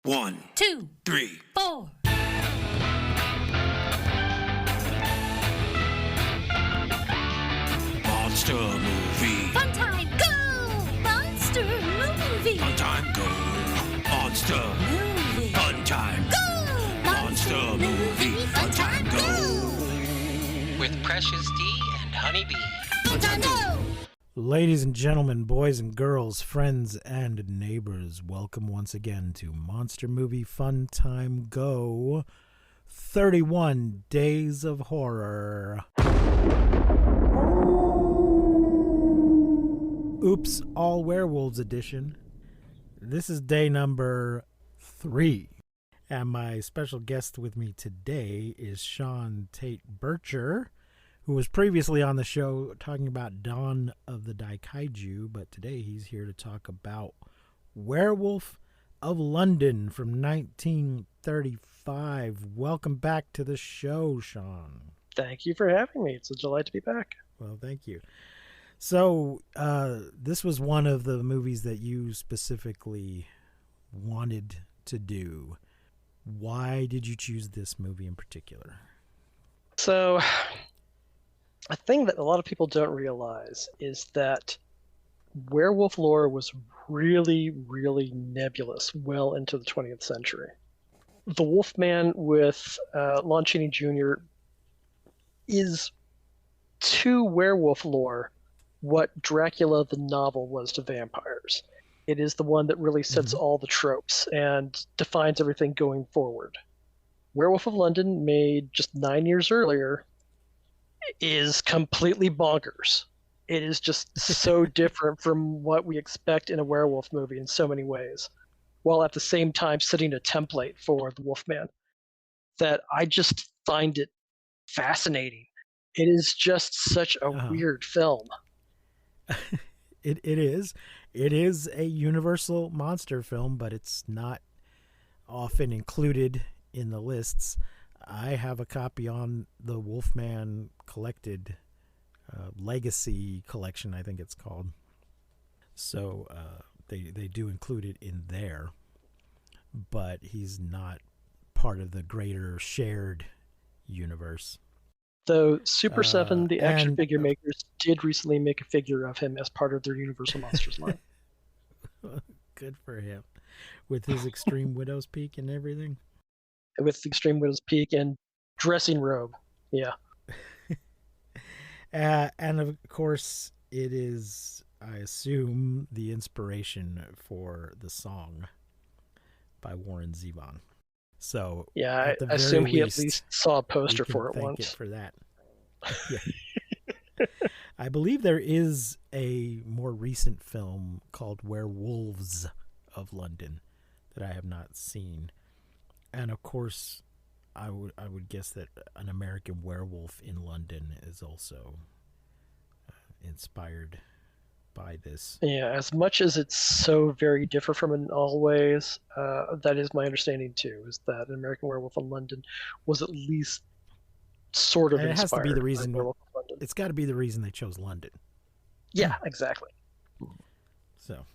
1, 2, 3, 4. Monster movie. Fun time, go! Monster movie. Fun time, go. Monster. Movie. Fun time. Go! Monster movie. Fun time, go. With Precious D and Honeybee. Fun time, go! Ladies and gentlemen, boys and girls, friends and neighbors, welcome once again to Monster Movie Fun Time Go 31 Days of Horror. Oops, All Werewolves edition. This is day number 3. And my special guest with me today is Tait Bircher, who was previously on the show talking about Dawn of the Daikaiju, but today he's here to talk about Werewolf of London from 1935. Welcome back to the show, Sean. Thank you for having me. It's a delight to be back. Well, thank you. So, this was one of the movies that you specifically wanted to do. Why did you choose this movie in particular? So, a thing that a lot of people don't realize is that werewolf lore was really, really nebulous well into the 20th century. The Wolfman with Lon Chaney Jr. is to werewolf lore what Dracula the novel was to vampires. It is the one that really sets all the tropes and defines everything going forward. Werewolf of London, made just 9 years earlier, is completely bonkers. It is just so different from what we expect in a werewolf movie in so many ways, while at the same time setting a template for the Wolfman that I just find it fascinating. It is just such a weird film. It is. It is a Universal monster film, but it's not often included in the lists. I have a copy on the Wolfman Collected Legacy Collection, I think it's called. So they do include it in there, but he's not part of the greater shared universe. Though Super 7, the action figure makers, did recently make a figure of him as part of their Universal Monsters line. Good for him. With his Extreme Widow's Peak and everything. With the Extreme Widow's Peak and dressing robe. Yeah. And of course, it is, I assume, the inspiration for the song by Warren Zevon. So yeah, I assume he at least saw a poster for it once. For that. Yeah. I believe there is a more recent film called Werewolves of London that I have not seen. And of course, I would guess that An American Werewolf in London is also inspired by this. Yeah, as much as it's so very different from it in all ways, that is my understanding too, is that An American Werewolf in London was at least sort of inspired. It has to be the reason. Werewolf in London. It's got to be the reason they chose London. Yeah, exactly. So,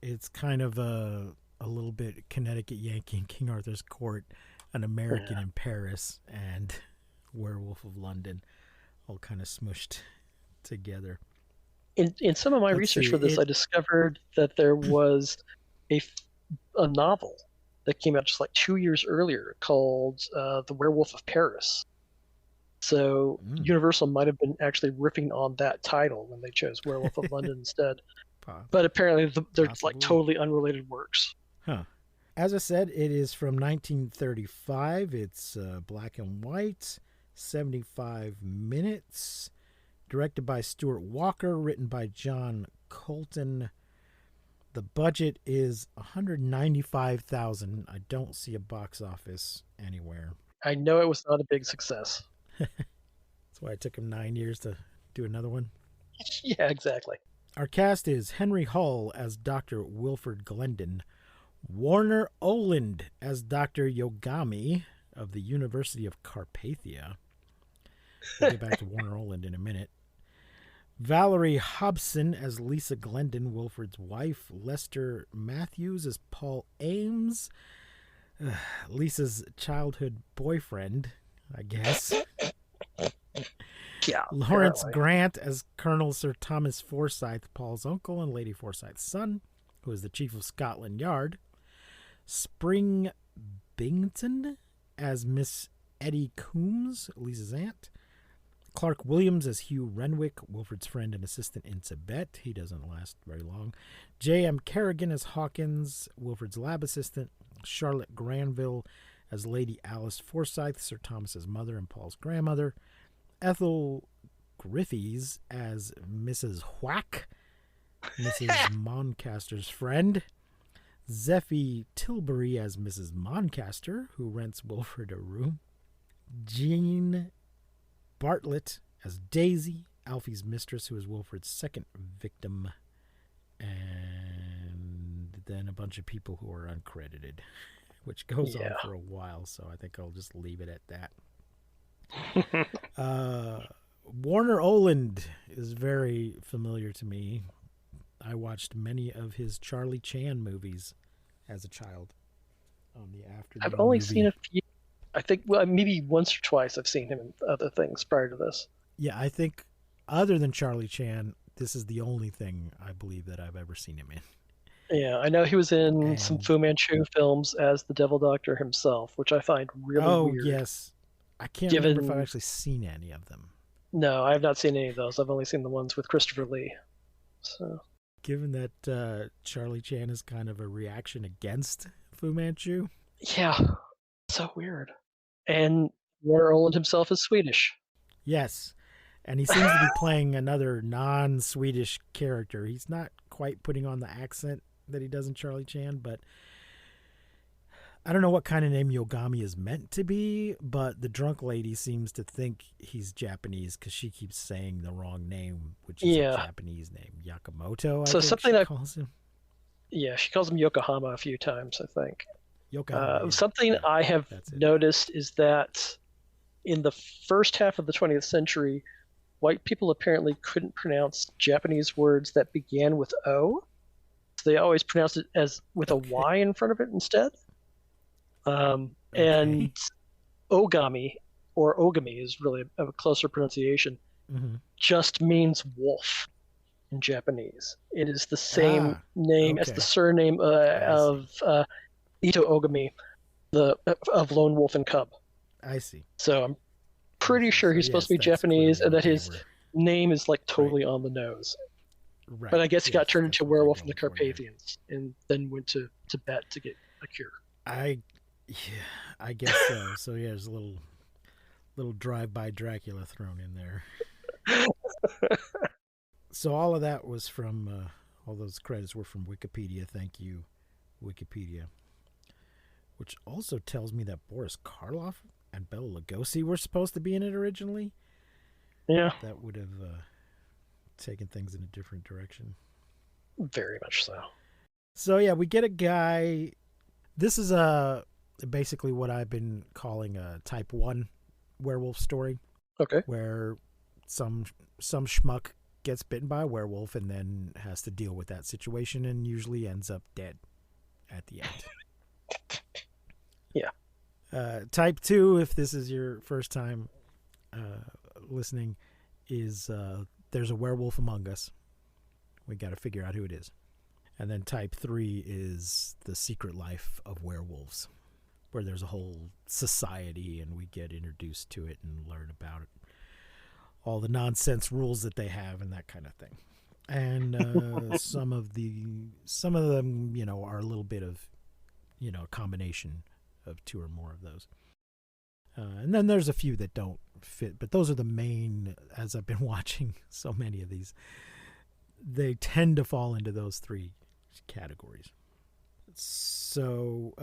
it's kind of a little bit Connecticut Yankee in King Arthur's Court, An American in Paris, and Werewolf of London, all kind of smushed together. In some of my research for this, I discovered that there was a novel that came out just like 2 years earlier called The Werewolf of Paris. So Universal might have been actually riffing on that title when they chose Werewolf of London instead. But apparently they're like totally unrelated works. Huh. As I said, it is from 1935. It's black and white, 75 minutes. Directed by Stuart Walker, written by John Colton. The budget is $195,000. I don't see a box office anywhere. I know it was not a big success. That's why it took him 9 years to do another one. Yeah, exactly. Our cast is Henry Hull as Dr. Wilford Glendon, Warner Oland as Dr. Yogami of the University of Carpathia. We'll get back to Warner Oland in a minute. Valerie Hobson as Lisa Glendon, Wilfred's wife. Lester Matthews as Paul Ames, Lisa's childhood boyfriend, I guess. Yeah. Lawrence apparently. Grant as Colonel Sir Thomas Forsyth, Paul's uncle and Lady Forsyth's son, who is the Chief of Scotland Yard. Spring Bington as Miss Eddie Coombs, Lisa's aunt. Clark Williams as Hugh Renwick, Wilfred's friend and assistant in Tibet. He doesn't last very long. J.M. Kerrigan as Hawkins, Wilfred's lab assistant. Charlotte Granville as Lady Alice Forsyth, Sir Thomas's mother and Paul's grandmother. Ethel Griffiths as Mrs. Whack, Mrs. Moncaster's friend. Zeffie Tilbury as Mrs. Moncaster, who rents Wilfred a room. Jean Bartlett as Daisy, Alfie's mistress, who is Wilfred's second victim. And then a bunch of people who are uncredited, which goes on for a while, so I think I'll just leave it at that. Warner Oland is very familiar to me. I watched many of his Charlie Chan movies as a child on the afternoon. I've only movie. seen a few. I think maybe once or twice I've seen him in other things prior to this. Yeah, I think other than Charlie Chan, this is the only thing I believe that I've ever seen him in. Yeah, I know he was in some Fu Manchu films as the Devil Doctor himself, which I find really weird. Oh, yes. I can't remember if I've actually seen any of them. No, I have not seen any of those. I've only seen the ones with Christopher Lee. So, given that Charlie Chan is kind of a reaction against Fu Manchu. Yeah, so weird. And Warner Oland himself is Swedish. Yes, and he seems to be playing another non-Swedish character. He's not quite putting on the accent that he does in Charlie Chan, but I don't know what kind of name Yogami is meant to be, but the drunk lady seems to think he's Japanese because she keeps saying the wrong name, which is a Japanese name. Yakamoto, I think she calls him. Yeah, she calls him Yokohama a few times, I think. Yokohama. Something I have noticed is that in the first half of the 20th century, white people apparently couldn't pronounce Japanese words that began with O. So they always pronounced it as with a Y in front of it instead. And ogami, or ogami is really a closer pronunciation, just means wolf in Japanese. It is the same name as the surname of Ito Ogami, of Lone Wolf and Cub. I see. So I'm pretty sure he's supposed to be Japanese, and that his name is like totally on the nose. Right. But I guess he got turned into a werewolf in the Carpathians, and then went to Tibet to get a cure. I guess so. So yeah, there's a little drive-by Dracula thrown in there. So all of that was from all those credits were from Wikipedia. Thank you, Wikipedia. Which also tells me that Boris Karloff and Bela Lugosi were supposed to be in it originally. Yeah, that would have taken things in a different direction. Very much so. So yeah, we get a guy. This is basically what I've been calling a type 1 werewolf story. Okay. Where some schmuck gets bitten by a werewolf and then has to deal with that situation and usually ends up dead at the end. Yeah. Type 2, if this is your first time listening, is there's a werewolf among us. We got to figure out who it is. And then type 3 is the secret life of werewolves, where there's a whole society and we get introduced to it and learn about it. All the nonsense rules that they have and that kind of thing. And some of them, are a little bit of, a combination of 2 or more of those. And then there's a few that don't fit, but those are the main, as I've been watching so many of these, they tend to fall into those 3 categories. So,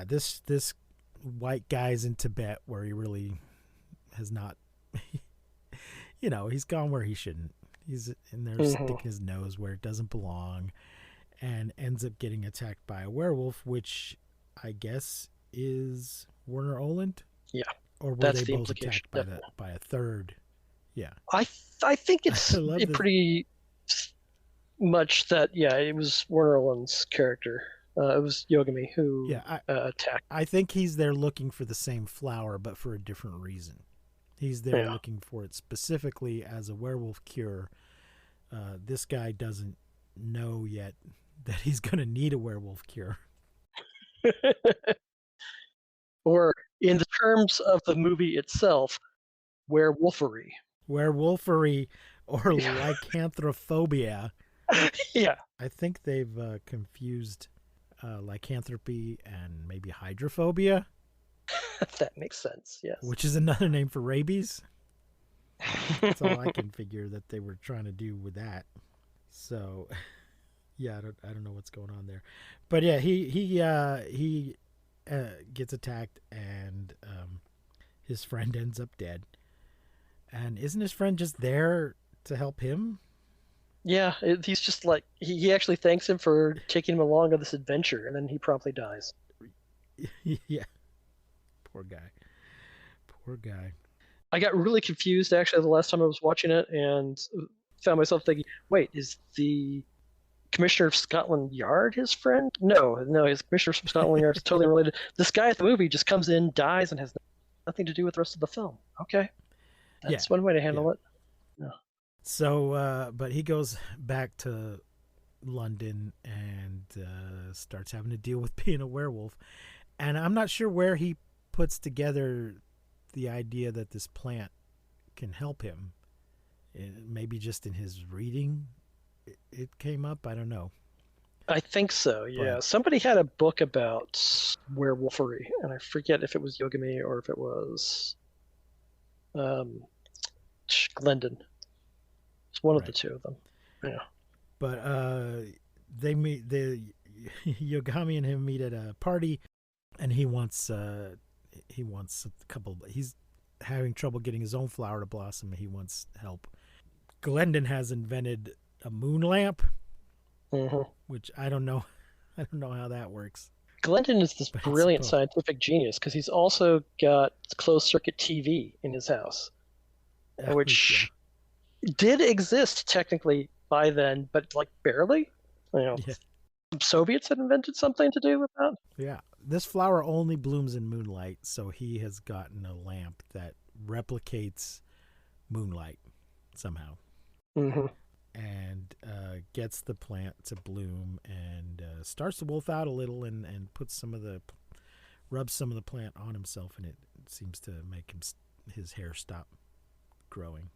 this white guy's in Tibet where he really has not, he's gone where he shouldn't. He's in there sticking his nose where it doesn't belong and ends up getting attacked by a werewolf, which I guess is Werner Oland. Yeah. Or were they both attacked by a third? Yeah. I think it's I love this. pretty much that, yeah, it was Warner Olin's character. It was Yogami who Yeah, attacked. I think he's there looking for the same flower, but for a different reason. He's there Yeah. looking for it specifically as a werewolf cure. This guy doesn't know yet that he's going to need a werewolf cure. Or, in the terms of the movie itself, werewolfery. Werewolfery or lycanthrophobia. Yeah, I think they've confused lycanthropy and maybe hydrophobia, that makes sense. Yes. which is another name for rabies. That's all I can figure that they were trying to do with that. So, yeah, I don't know what's going on there, but yeah, he gets attacked and his friend ends up dead. And isn't his friend just there to help him? Yeah, he's just like he actually thanks him for taking him along on this adventure, and then he promptly dies. Yeah, poor guy. Poor guy. I got really confused actually the last time I was watching it, and found myself thinking, "Wait, is the Commissioner of Scotland Yard his friend? No, his Commissioner of Scotland Yard is totally related. This guy at the movie just comes in, dies, and has nothing to do with the rest of the film. Okay, that's one way to handle it. Yeah. So, but he goes back to London and starts having to deal with being a werewolf. And I'm not sure where he puts together the idea that this plant can help him. Maybe just in his reading it came up. I don't know. I think so, yeah. But somebody had a book about werewolfery, and I forget if it was Yogami or if it was Glendon. It's one of the two of them. Yeah. But they meet. Yogami and him meet at a party, and he wants a couple. He's having trouble getting his own flower to blossom. He wants help. Glendon has invented a moon lamp, which I don't know. I don't know how that works. Glendon is this brilliant scientific genius because he's also got closed circuit TV in his house, which did exist technically by then, but like barely. Soviets had invented something to do with that. Yeah, this flower only blooms in moonlight, so he has gotten a lamp that replicates moonlight somehow. And gets the plant to bloom and starts to wolf out a little and rubs some of the plant on himself, and it seems to make his hair stop growing.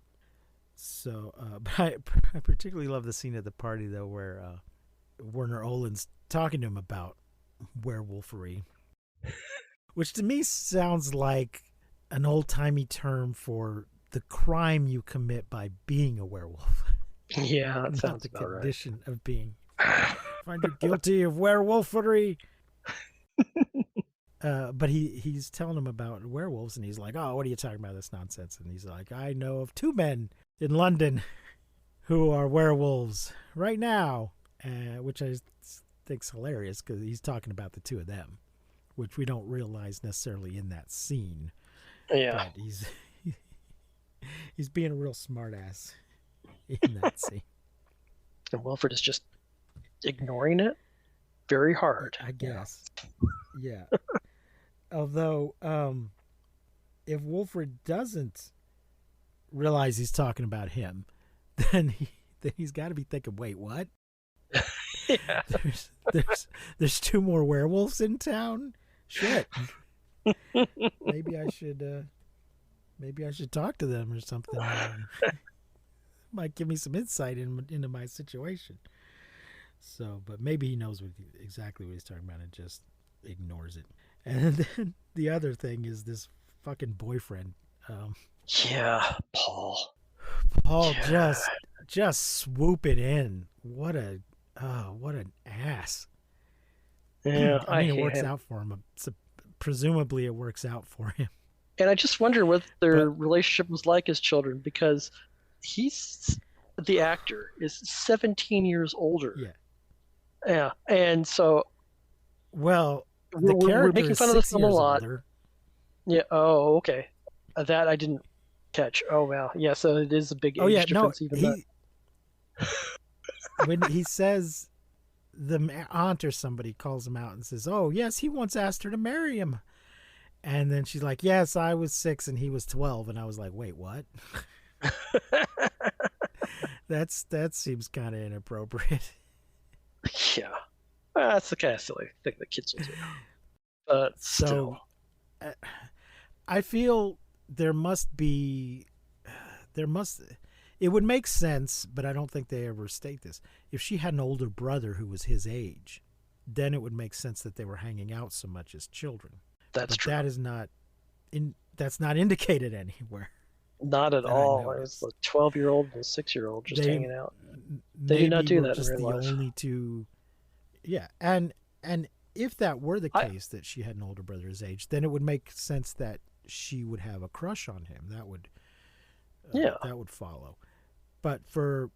So, but I particularly love the scene at the party though, where Werner Olin's talking to him about werewolfery, which to me sounds like an old-timey term for the crime you commit by being a werewolf. Yeah, that not sounds the about condition of being. Find you guilty of werewolfery. But he's telling him about werewolves, and he's like, "Oh, what are you talking about? This nonsense?" And he's like, "I know of 2 men in London who are werewolves right now," which I think's hilarious because he's talking about the 2 of them, which we don't realize necessarily in that scene. Yeah, but he's being a real smartass in that scene. And Wilfred is just ignoring it very hard, I guess. Yeah. Although, if Wilfred doesn't realize he's talking about him, then he's got to be thinking, "Wait, what? Yeah. There's 2 more werewolves in town. Shit. Maybe I should talk to them or something. Might give me some insight into my situation." So, but maybe he knows exactly what he's talking about and just ignores it. And then the other thing is this fucking boyfriend. Yeah, Paul. Paul just swoop it in. What an ass. Yeah, I mean, it hate works him. out for him. Presumably, it works out for him. And I just wonder what their relationship was like as children, because the actor is 17 years older. Yeah. Yeah, and so well, the character we're making is fun of this 6 film a years lot. older. Yeah. Oh, okay. That I didn't Catch. Oh wow. Yeah. So it is a big Oh age yeah, no, difference, even though. when he says the aunt or somebody calls him out and says, "Oh yes, he once asked her to marry him," and then she's like, "Yes, I was 6 and he was 12," and I was like, "Wait, what?" That seems kind of inappropriate. Yeah. That's the kind of silly thing that kids will do. But still. So, I feel there must. It would make sense, but I don't think they ever state this. If she had an older brother who was his age, then it would make sense that they were hanging out so much as children. That's But true. that is not that's not indicated anywhere. Not at that I all. It was noticed. a 12-year-old and a 6-year-old just They hanging out. They do not maybe do were that in just real the life. only two. Yeah, and if that were the I- case that she had an older brother his age, then it would make sense that she would have a crush on him. Yeah. That would follow. But for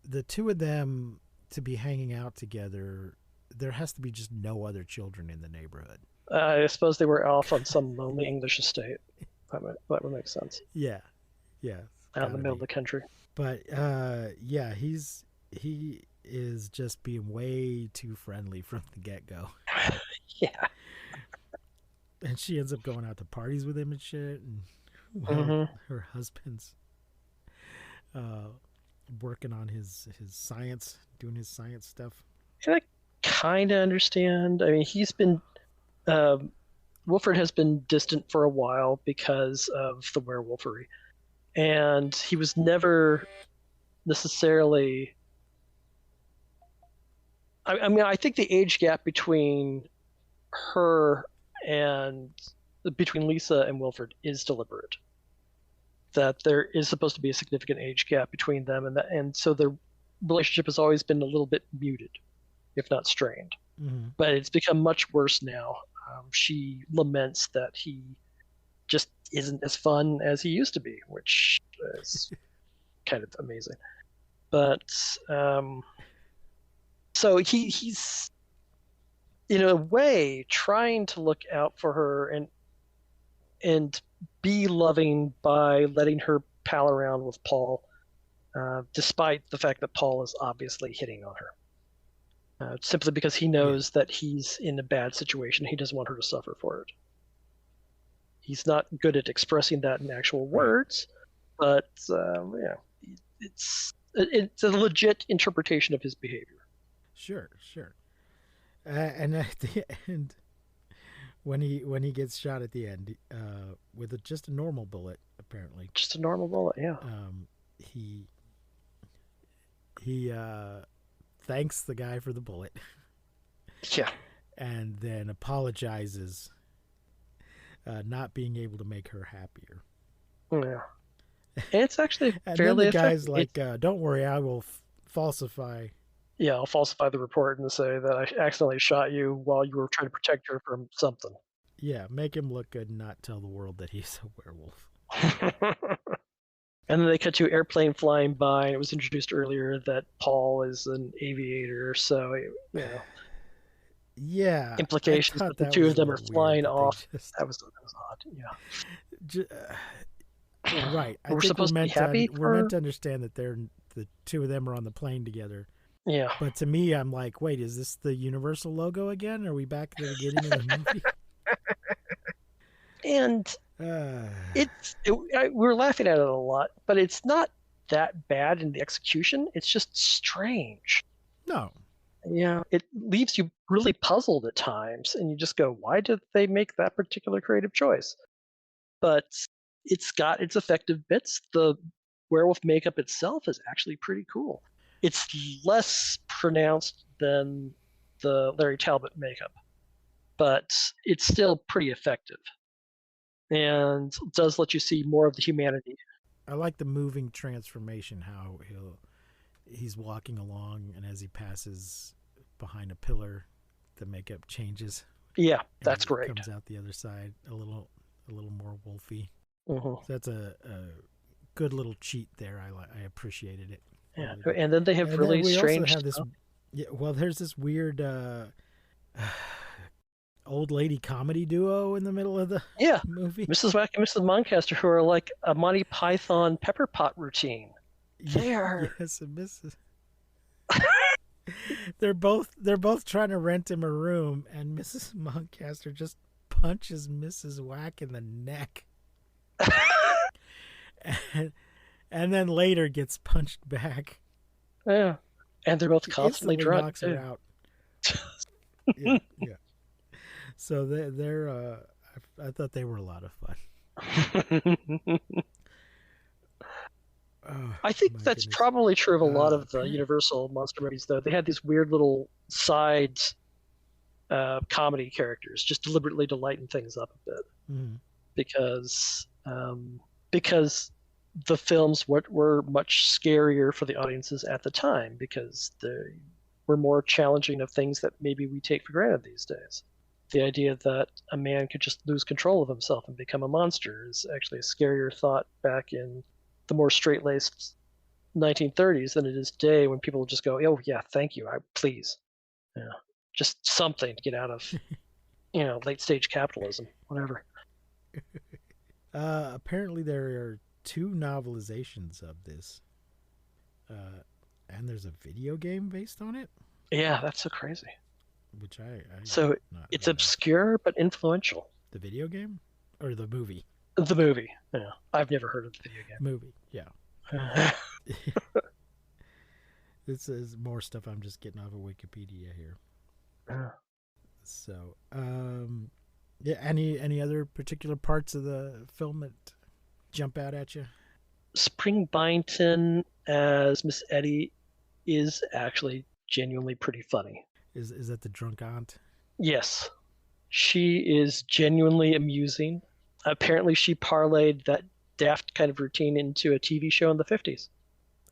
the two of them to be hanging out together, there has to be just no other children in the neighborhood. I suppose they were off on some lonely English estate. That would make sense. Yeah, Out in the middle of the country. But yeah, he is just being way too friendly from the get-go. Yeah. And she ends up going out to parties with him and shit, and her husband's working on his science, doing his science stuff. And I kind of understand. I mean, he's been Wilfred has been distant for a while because of the werewolfery, and he was never necessarily. I mean, I think the age gap between her and between Lisa and Wilfred is deliberate. That there is supposed to be a significant age gap between them, and so the relationship has always been a little bit muted, if not strained. Mm-hmm. But it's become much worse now. She laments that he just isn't as fun as he used to be, which is kind of amazing. But so he's in a way trying to look out for her and be loving by letting her pal around with Paul, despite the fact that Paul is obviously hitting on her. Simply because he knows that he's in a bad situation. He doesn't want her to suffer for it. He's not good at expressing that in actual words, but yeah, it's a legit interpretation of his behavior. Sure. And at the end, when he gets shot at the end, with just a normal bullet, apparently. Just a normal bullet, yeah. He thanks the guy for the bullet. Yeah. And then apologizes, not being able to make her happier. Yeah. And it's actually and fairly then the guy's effective. like, "Don't worry, I will falsify." Yeah, I'll falsify the report and say that I accidentally shot you while you were trying to protect her from something. Yeah, make him look good and not tell the world that he's a werewolf. And then they cut to an airplane flying by, and it was introduced earlier that Paul is an aviator, so, you know, Yeah, implications that the two of them are flying off. That was odd, yeah. Right. I We're think supposed to be happy we're meant to understand that the two of them are on the plane together. Yeah. But to me, I'm like, wait, is this the Universal logo again? Are we back at the beginning of the movie? And we're laughing at it a lot, but it's not that bad in the execution. It's just strange. No. Yeah, it leaves you really puzzled at times, and you just go, why did they make that particular creative choice? But it's got its effective bits. The werewolf makeup itself is actually pretty cool. It's less pronounced than the Larry Talbot makeup, but it's still pretty effective and does let you see more of the humanity. I like the moving transformation, how he's walking along, and as he passes behind a pillar, the makeup changes. Yeah, that's great. Comes out the other side a little more wolfy. Mm-hmm. So that's a good little cheat there. I appreciated it. Yeah, and then they have really strange stuff. Yeah, well, there's this weird old lady comedy duo in the middle of the Yeah, movie. Mrs. Wack and Mrs. Muncaster, who are like a Monty Python pepper pot routine. They are. Yes, and Mrs. they're both trying to rent him a room, and Mrs. Muncaster just punches Mrs. Wack in the neck, and then later gets punched back. Yeah, and they're both constantly Instantly drunk knocks too. her out. Yeah, yeah. So they're I thought they were a lot of fun. Oh, I think my that's goodness. probably true of a lot of the Apparent- Universal monster movies, though. They had these weird little side comedy characters just deliberately to lighten things up a bit Mhm. because the films were much scarier for the audiences at the time because they were more challenging of things that maybe we take for granted these days. The idea that a man could just lose control of himself and become a monster is actually a scarier thought back in the more straight-laced 1930s than it is today when people just go, "Oh yeah, thank you, please." Yeah, just something to get out of, late stage capitalism, whatever. Apparently there are 2 novelizations of this, and there's a video game based on it, Yeah, that's so crazy. which I So not it's heard of. obscure but influential. The video game or the movie? The movie. Yeah, I've never heard of the video Movie, yeah. game. This is more stuff I'm just getting off of Wikipedia here. So, yeah. Any other particular parts of the film that jump out at you? Spring Byington as Miss Eddie is actually genuinely pretty funny. Is that the drunk aunt? Yes, she is genuinely amusing. Apparently, she parlayed that daft kind of routine into a TV show in the 50s.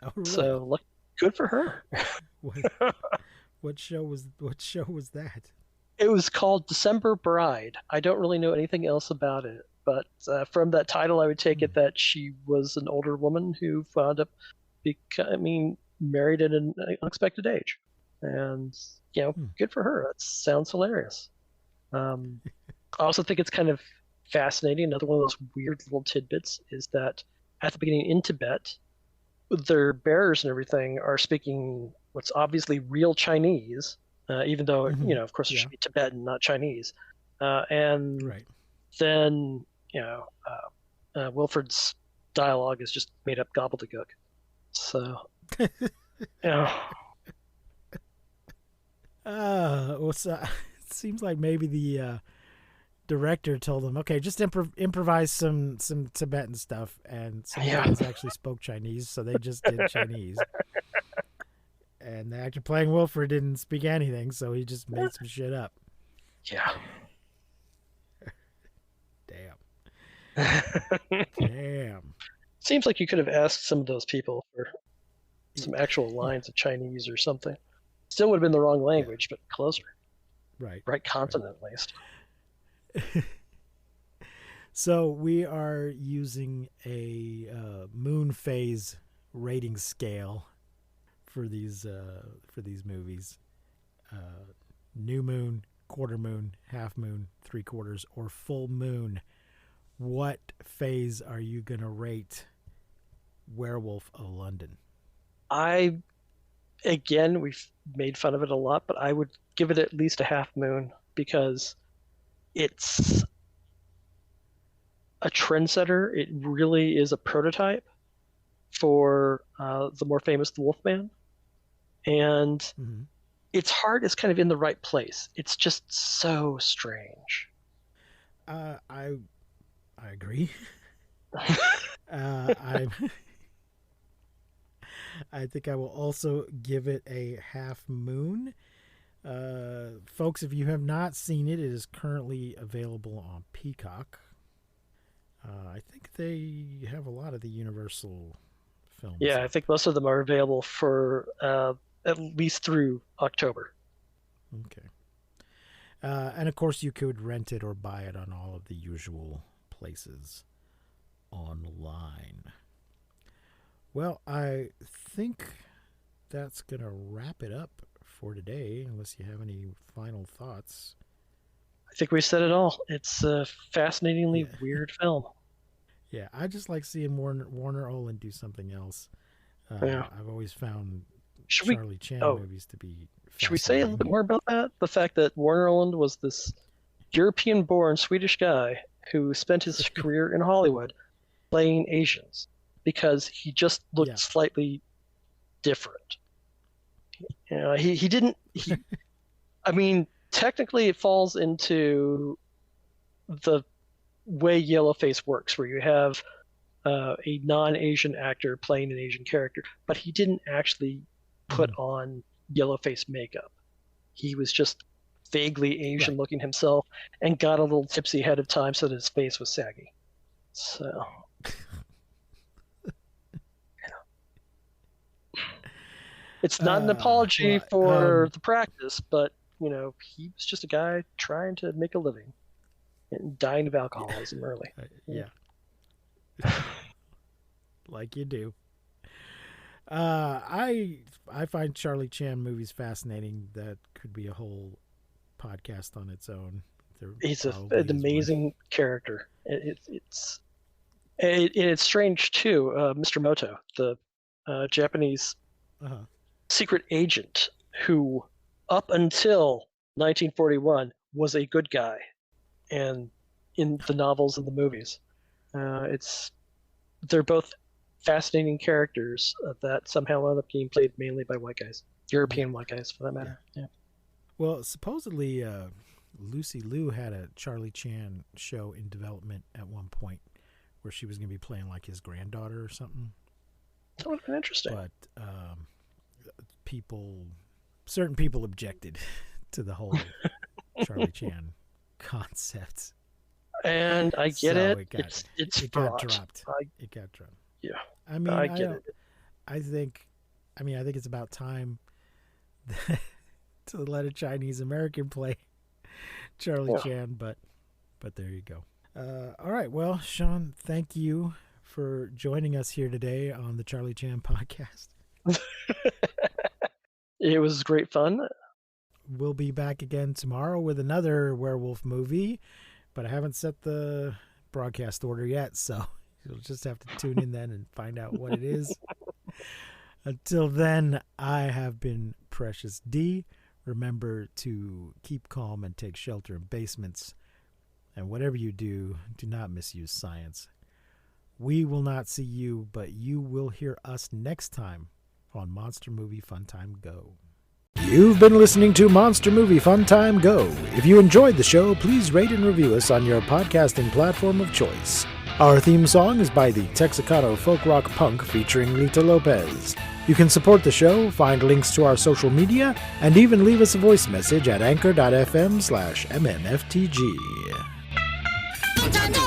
Oh, really? So, look, good for her. What show was that? It was called December Bride. I don't really know anything else about it, but from that title, I would take it that she was an older woman who wound up becoming married at an unexpected age. And, good for her. That sounds hilarious. I also think it's kind of fascinating. Another one of those weird little tidbits is that at the beginning in Tibet, their bearers and everything are speaking what's obviously real Chinese, even though, of course, it should be Tibetan, not Chinese. And Right. then, Wilfred's dialogue is just made up gobbledygook. So, it seems like maybe the director told them, okay, just improvise some Tibetan stuff, and some guys actually spoke Chinese, so they just did Chinese. And the actor playing Wilfred didn't speak anything, so he just made some shit up. Yeah. Damn. Seems like you could have asked some of those people for some actual lines of Chinese or something. Still would have been the wrong language, but closer. Right continent, at least. So we are using a moon phase rating scale for these movies. New moon, quarter moon, half moon, 3/4, or full moon. What phase are you gonna rate Werewolf of London? We've made fun of it a lot, but I would give it at least a half moon because it's a trendsetter. It really is a prototype for the more famous The Wolfman. And its heart is kind of in the right place. It's just so strange. I agree. I think I will also give it a half moon. Folks, if you have not seen it, it is currently available on Peacock. I think they have a lot of the Universal films. Yeah, I think most of them are available for at least through October. Okay. And of course, you could rent it or buy it on all of the usual places online. Well, I think that's going to wrap it up for today, unless you have any final thoughts. I think we said it all. It's a fascinatingly weird film. Yeah, I just like seeing Warner Olin do something else. Yeah. I've always found Should we Charlie Chan movies to be should we say a little fascinating. bit more about that? The fact that Warner Oland was this European-born Swedish guy who spent his career in Hollywood playing Asians because he just looked Yeah. slightly different. He didn't. I mean, technically, it falls into the way Yellowface works, where you have a non-Asian actor playing an Asian character, but he didn't actually put on Yellowface makeup. He was just vaguely Asian looking himself and got a little tipsy ahead of time so that his face was saggy. So, it's not an apology for the practice, but he was just a guy trying to make a living and dying of alcoholism early. Yeah. Like you do. I find Charlie Chan movies fascinating. That could be a whole podcast on its own. He's an amazing character. It's strange too. Mr. Moto, the Japanese secret agent who, up until 1941, was a good guy, and in the novels and the movies, they're both fascinating characters that somehow end up being played mainly by white guys, European white guys for that matter. Yeah. Well, supposedly Lucy Liu had a Charlie Chan show in development at one point where she was going to be playing like his granddaughter or something. That would have been interesting. But certain people objected to the whole Charlie Chan concept. And I get So it. It got dropped. It got dropped. Yeah. I mean, I get it. I think it's about time to let a Chinese American play Charlie Chan, but there you go. All right. Well, Sean, thank you for joining us here today on the Charlie Chan podcast. It was great fun. We'll be back again tomorrow with another werewolf movie, but I haven't set the broadcast order yet, so you'll just have to tune in then and find out what it is. Until then, I have been Precious D. Remember to keep calm and take shelter in basements. And whatever you do, do not misuse science. We will not see you, but you will hear us next time on Monster Movie Fun Time Go. You've been listening to Monster Movie Fun Time Go. If you enjoyed the show, please rate and review us on your podcasting platform of choice. Our theme song is by the Texicano folk rock punk featuring Lita Lopez. You can support the show, find links to our social media, and even leave us a voice message at anchor.fm/mmftg.